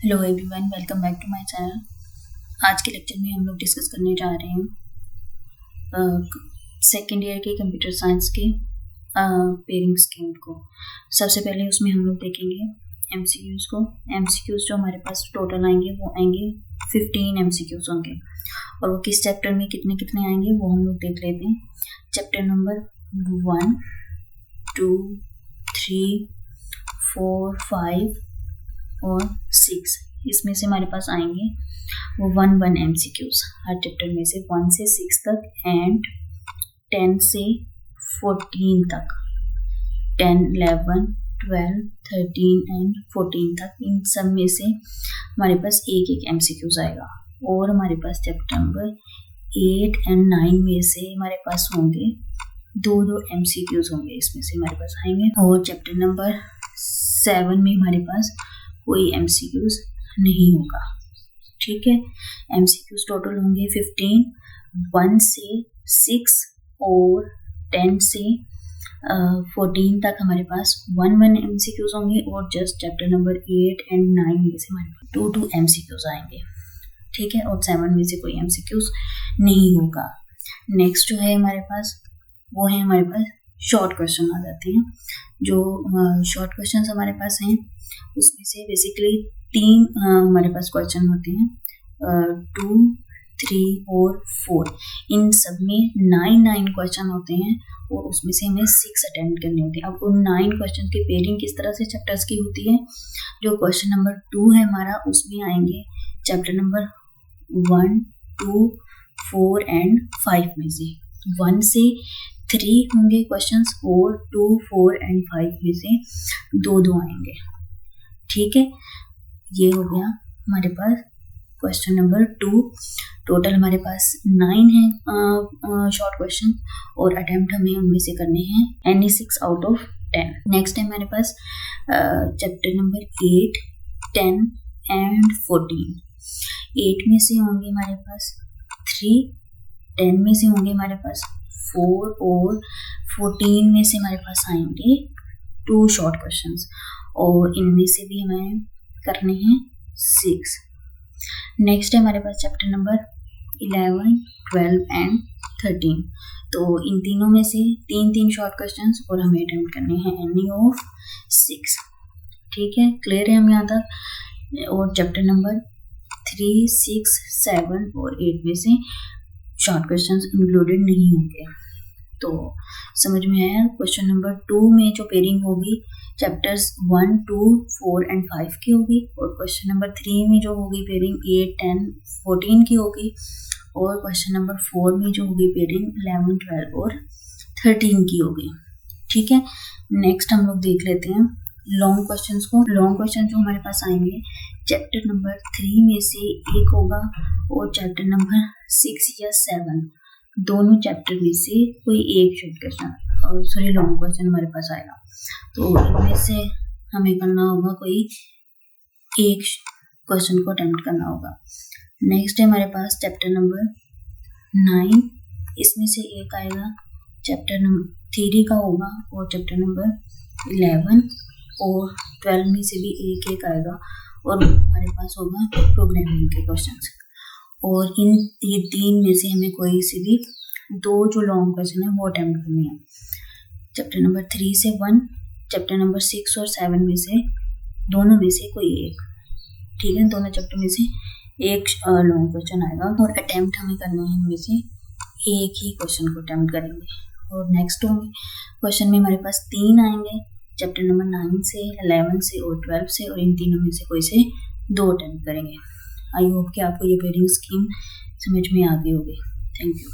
Hello everyone, welcome back to my channel. आज के lecture में हम लोग डिस्कस करने जा रहे हैं सेकेंड ईयर के कंप्यूटर साइंस के पेयरिंग स्कीम को। सबसे पहले उसमें हम लोग देखेंगे एमसीक्यूज़ को। एमसीक्यूज़ जो हमारे पास टोटल आएंगे वो आएंगे 15 एमसीक्यूज़ होंगे, और वो किस चैप्टर में कितने कितने आएंगे वो हम लोग देख लेते हैं। चैप्टर नंबर 1, 2, 3, 4, 5 और 6, इसमें से हमारे पास आएंगे वो 1 एमसीक्यूज हर चैप्टर में से 1 से 6 तक एंड 10 से 14 तक, 10, 11, 12, 13 एंड 14 तक। इन सब में से हमारे पास एक एक एमसीक्यूज आएगा, और हमारे पास चैप्टर नंबर 8 एंड 9 में से हमारे पास होंगे दो एमसीक्यूज होंगे, इसमें से हमारे पास आएंगे। और चैप्टर नंबर 7 में हमारे पास कोई एमसीक्यूज नहीं होगा। ठीक है, एमसीक्यूज टोटल होंगे 15, 1 से 6 और 10 से 14 तक हमारे पास 1 एमसीक्यूज होंगे, और जस्ट चैप्टर नंबर 8 एंड 9 में से हमारे पास 2 एमसीक्यूज आएंगे। ठीक है, और 7 में से कोई एमसीक्यूज नहीं होगा। नेक्स्ट जो है हमारे पास वो है हमारे पास शॉर्ट क्वेश्चन आ जाते हैं। जो शॉर्ट क्वेश्चन हमारे पास हैं उसमें से बेसिकली 3 हमारे पास क्वेश्चन होते हैं, 2, 3 और 4। इन सब में 9 क्वेश्चन होते हैं, और उसमें से हमें 6 अटेम्प्ट करने होते हैं। अब उन 9 क्वेश्चन की पेयरिंग किस तरह से चैप्टर्स की होती है। जो क्वेश्चन नंबर 2 है हमारा, उसमें आएंगे चैप्टर नंबर 1, 2, 4 एंड 5 में से 1 से 3 होंगे क्वेश्चंस, और 2, 4 एंड 5 में से 2 आएंगे। ठीक है, ये हो गया हमारे पास क्वेश्चन नंबर 2। टोटल हमारे पास 9 है शॉर्ट क्वेश्चन, और अटेम्प्ट हमें उनमें से करने हैं एनी 6 आउट ऑफ 10। नेक्स्ट है हमारे पास चैप्टर नंबर 8, 10 एंड 14। 8 में से होंगे हमारे पास 3, 10 में से होंगे हमारे पास 4, और 14 में से हमारे पास आएंगे 2 शॉर्ट क्वेश्चंस, और इनमें से भी हमें करने हैं 6। नेक्स्ट है हमारे पास चैप्टर नंबर 11, 12 एंड 13। तो इन तीनों में से 3 शॉर्ट क्वेश्चंस, और हमें अटेम्प्ट करने हैं एनी ऑफ 6। ठीक है, क्लियर है हम यहाँ तक। और चैप्टर नंबर 3, 6, 7 और 8 में से शॉर्ट क्वेश्चंस इंक्लूडेड नहीं होंगे। तो समझ में आया। क्वेश्चन नंबर 2 में जो पेयरिंग होगी चैप्टर्स 1, 2, 4 एंड 5 की होगी, और क्वेश्चन नंबर 3 में जो होगी पेयरिंग 8, 10, 14 की होगी, और क्वेश्चन नंबर 4 में जो होगी पेयरिंग 11, 12 और 13 की होगी। ठीक है, नेक्स्ट हम लोग देख लेते हैं लॉन्ग क्वेश्चंस को। लॉन्ग क्वेश्चन जो हमारे पास आएंगे चैप्टर नंबर 3 में से एक होगा, और चैप्टर नंबर 6 या 7 दोनों चैप्टर में से कोई एक शॉर्ट क्वेश्चन लॉन्ग क्वेश्चन हमारे पास आएगा। तो इनमें से हमें करना होगा कोई एक क्वेश्चन को अटेम्प्ट करना होगा। नेक्स्ट है हमारे पास चैप्टर नंबर 9, इसमें से एक आएगा, चैप्टर नंबर 3 का होगा, और चैप्टर नंबर 11 और 12 में से भी एक आएगा, और हमारे पास होगा प्रोग्रामिंग के क्वेश्चंस। और ये 3 में से हमें कोई से भी 2 जो लॉन्ग क्वेश्चन है वो अटेम्प्ट करनी है। चैप्टर नंबर 3 से 1, चैप्टर नंबर 6 और 7 में से दोनों में से कोई एक। ठीक है, दोनों चैप्टर में से एक लॉन्ग क्वेश्चन आएगा, और अटेम्प्ट हमें करना है इनमें से एक ही क्वेश्चन को अटेम्प्ट करेंगे। और नेक्स्ट होंगे क्वेश्चन में हमारे पास 3 आएंगे, चैप्टर नंबर 9 से, 11 से और 12 से, और इन तीनों में से कोई से 2 अटेम्प्ट करेंगे। आई होप कि आपको ये पेयरिंग स्कीम समझ में आ गई होगी। Thank you.